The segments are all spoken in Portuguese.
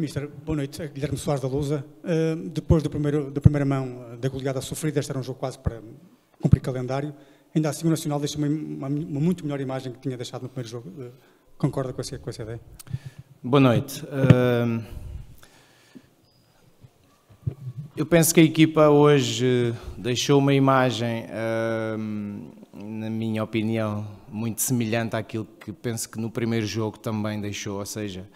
Mister, boa noite. Guilherme Soares da Lusa. Depois da primeira mão da goleada sofrida, este era um jogo quase para cumprir calendário. Ainda assim, o Nacional deixa uma muito melhor imagem que tinha deixado no primeiro jogo. Concorda com essa ideia? Boa noite. Eu penso que a equipa hoje deixou uma imagem, na minha opinião, muito semelhante àquilo que penso que no primeiro jogo também deixou, ou seja,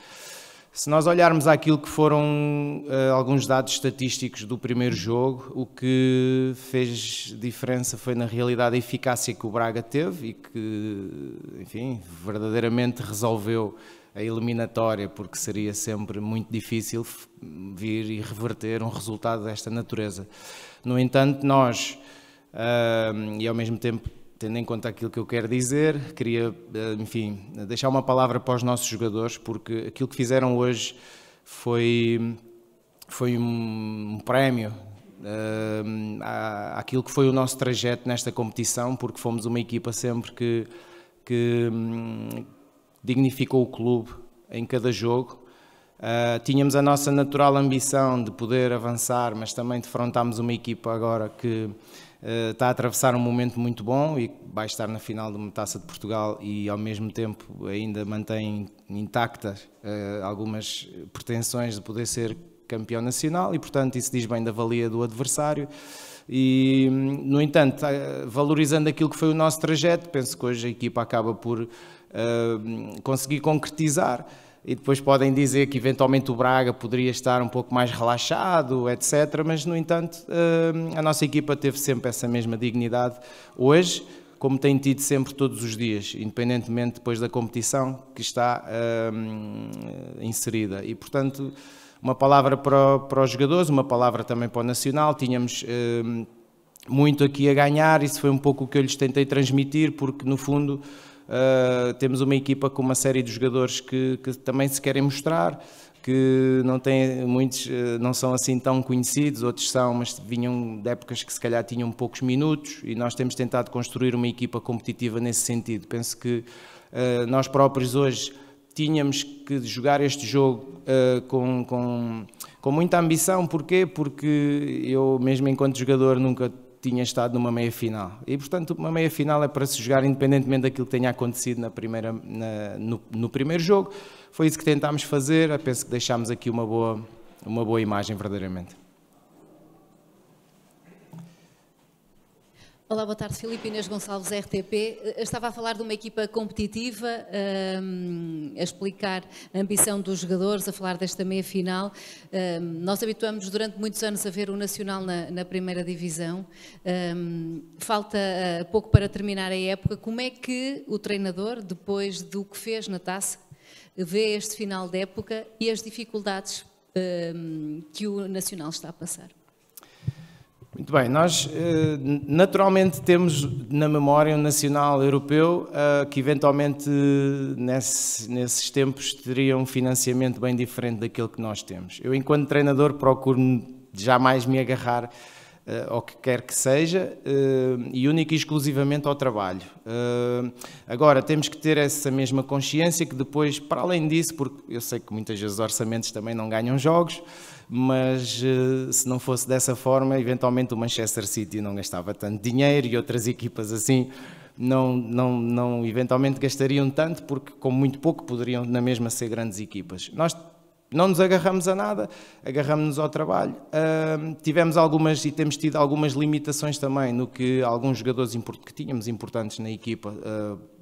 se nós olharmos àquilo que foram alguns dados estatísticos do primeiro jogo, o que fez diferença foi na realidade a eficácia que o Braga teve e que, enfim, verdadeiramente resolveu a eliminatória, porque seria sempre muito difícil vir e reverter um resultado desta natureza. No entanto, nós, e ao mesmo tempo, tendo em conta aquilo que eu quero dizer, queria, enfim, deixar uma palavra para os nossos jogadores, porque aquilo que fizeram hoje foi um prémio àquilo que foi o nosso trajeto nesta competição, porque fomos uma equipa sempre que dignificou o clube em cada jogo. Tínhamos a nossa natural ambição de poder avançar, mas também defrontámos uma equipa agora que está a atravessar um momento muito bom e vai estar na final de uma Taça de Portugal e ao mesmo tempo ainda mantém intactas algumas pretensões de poder ser campeão nacional e, portanto, isso diz bem da valia do adversário. E, no entanto, valorizando aquilo que foi o nosso trajeto, penso que hoje a equipa acaba por conseguir concretizar. E depois podem dizer que eventualmente o Braga poderia estar um pouco mais relaxado, etc. Mas, no entanto, a nossa equipa teve sempre essa mesma dignidade hoje, como tem tido sempre todos os dias, independentemente depois da competição que está inserida. E, portanto, uma palavra para os jogadores, uma palavra também para o Nacional. Tínhamos muito aqui a ganhar, isso foi um pouco o que eu lhes tentei transmitir, porque, no fundo, temos uma equipa com uma série de jogadores que também se querem mostrar, que não têm, muitos não são assim tão conhecidos, outros são, mas vinham de épocas que se calhar tinham poucos minutos e nós temos tentado construir uma equipa competitiva nesse sentido. Penso que nós próprios hoje tínhamos que jogar este jogo com muita ambição. Porquê? Porque eu mesmo enquanto jogador nunca tinha estado numa meia-final. E, portanto, uma meia-final é para se jogar independentemente daquilo que tenha acontecido no primeiro jogo. Foi isso que tentámos fazer. Eu penso que deixámos aqui uma boa imagem, verdadeiramente. Olá, boa tarde. Filipe Inês Gonçalves, RTP. Estava a falar de uma equipa competitiva, a explicar a ambição dos jogadores, a falar desta meia-final. Nós habituamos durante muitos anos a ver o Nacional na primeira divisão. Falta pouco para terminar a época. Como é que o treinador, depois do que fez na Taça, vê este final de época e as dificuldades que o Nacional está a passar? Muito bem, nós naturalmente temos na memória um nacional europeu que eventualmente nesses tempos teria um financiamento bem diferente daquele que nós temos. Eu, enquanto treinador, procuro jamais me agarrar ao que quer que seja e única e exclusivamente ao trabalho. Agora, temos que ter essa mesma consciência que depois, para além disso, porque eu sei que muitas vezes os orçamentos também não ganham jogos, mas se não fosse dessa forma, eventualmente o Manchester City não gastava tanto dinheiro e outras equipas assim não eventualmente gastariam tanto, porque com muito pouco poderiam na mesma ser grandes equipas. Nós não nos agarramos a nada, agarramos-nos ao trabalho. Tivemos algumas e temos tido algumas limitações também no que alguns jogadores que tínhamos importantes na equipa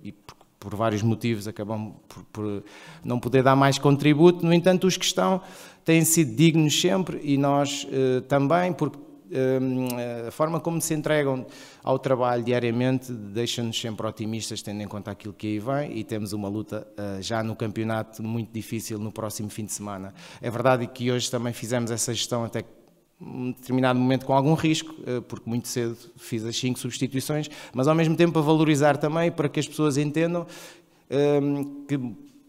e por vários motivos acabam por não poder dar mais contributo. No entanto, os que estão têm sido dignos sempre e nós também, porque a forma como se entregam ao trabalho diariamente deixa-nos sempre otimistas, tendo em conta aquilo que aí vem, e temos uma luta já no campeonato muito difícil no próximo fim de semana. É verdade que hoje também fizemos essa gestão até um determinado momento com algum risco, porque muito cedo fiz as 5 substituições, mas ao mesmo tempo a valorizar também para que as pessoas entendam que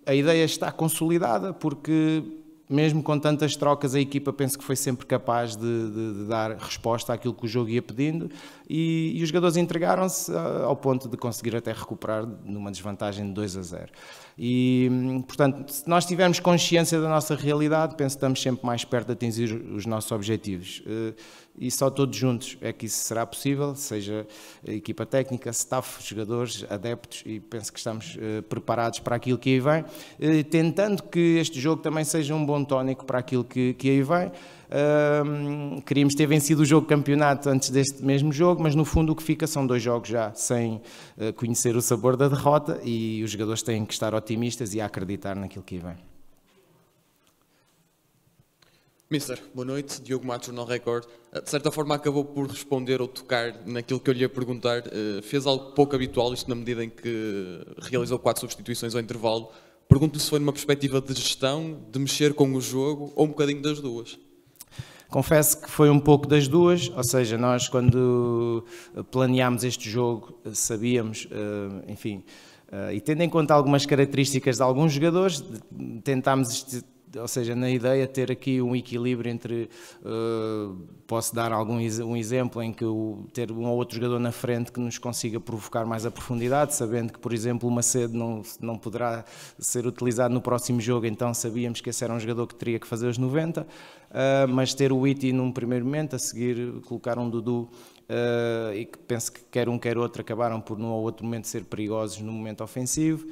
a ideia está consolidada, porque mesmo com tantas trocas, a equipa penso que foi sempre capaz de dar resposta àquilo que o jogo ia pedindo e os jogadores entregaram-se ao ponto de conseguir até recuperar numa desvantagem de 2-0. E, portanto, se nós tivermos consciência da nossa realidade, penso que estamos sempre mais perto de atingir os nossos objetivos. E só todos juntos é que isso será possível, seja a equipa técnica, staff, jogadores, adeptos, e penso que estamos preparados para aquilo que aí vem, tentando que este jogo também seja um bom tónico para aquilo que aí vem. Queríamos ter vencido o jogo campeonato antes deste mesmo jogo, mas no fundo o que fica são 2 jogos já sem conhecer o sabor da derrota e os jogadores têm que estar otimistas e a acreditar naquilo que aí vem. Mister, boa noite. Diogo Matos, Jornal Record. De certa forma acabou por responder ou tocar naquilo que eu lhe ia perguntar. Fez algo pouco habitual, isto na medida em que realizou 4 substituições ao intervalo. Pergunto-lhe se foi numa perspectiva de gestão, de mexer com o jogo ou um bocadinho das duas. Confesso que foi um pouco das duas, ou seja, nós quando planeámos este jogo sabíamos, enfim, e tendo em conta algumas características de alguns jogadores, tentámos, ou seja, na ideia ter aqui um equilíbrio entre, posso dar um exemplo em que ter um ou outro jogador na frente que nos consiga provocar mais a profundidade, sabendo que, por exemplo, o Macedo não poderá ser utilizado no próximo jogo, então sabíamos que esse era um jogador que teria que fazer os 90, mas ter o Iti num primeiro momento, a seguir colocar um Dudu, e que penso que quer um quer outro acabaram por num ou outro momento ser perigosos no momento ofensivo.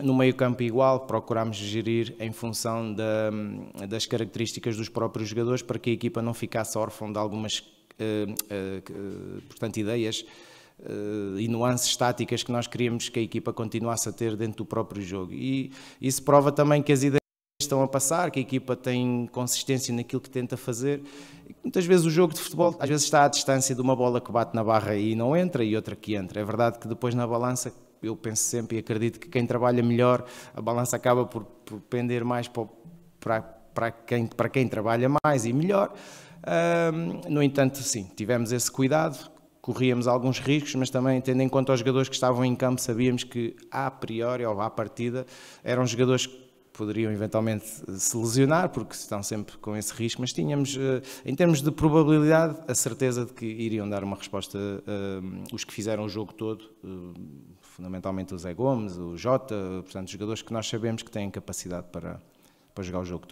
No meio campo igual, procurámos gerir em função das características dos próprios jogadores para que a equipa não ficasse órfã de algumas portanto, ideias e nuances táticas que nós queríamos que a equipa continuasse a ter dentro do próprio jogo. E isso prova também que as ideias estão a passar, que a equipa tem consistência naquilo que tenta fazer. Muitas vezes o jogo de futebol às vezes está à distância de uma bola que bate na barra e não entra e outra que entra. É verdade que depois na balança, eu penso sempre e acredito que quem trabalha melhor, a balança acaba por pender mais para quem trabalha mais e melhor. No entanto, sim, tivemos esse cuidado, corríamos alguns riscos, mas também tendo em conta os jogadores que estavam em campo, sabíamos que a priori ou à partida eram jogadores que poderiam eventualmente se lesionar, porque estão sempre com esse risco, mas tínhamos, em termos de probabilidade, a certeza de que iriam dar uma resposta os que fizeram o jogo todo, fundamentalmente o Zé Gomes, o Jota, portanto, jogadores que nós sabemos que têm capacidade para jogar o jogo todo.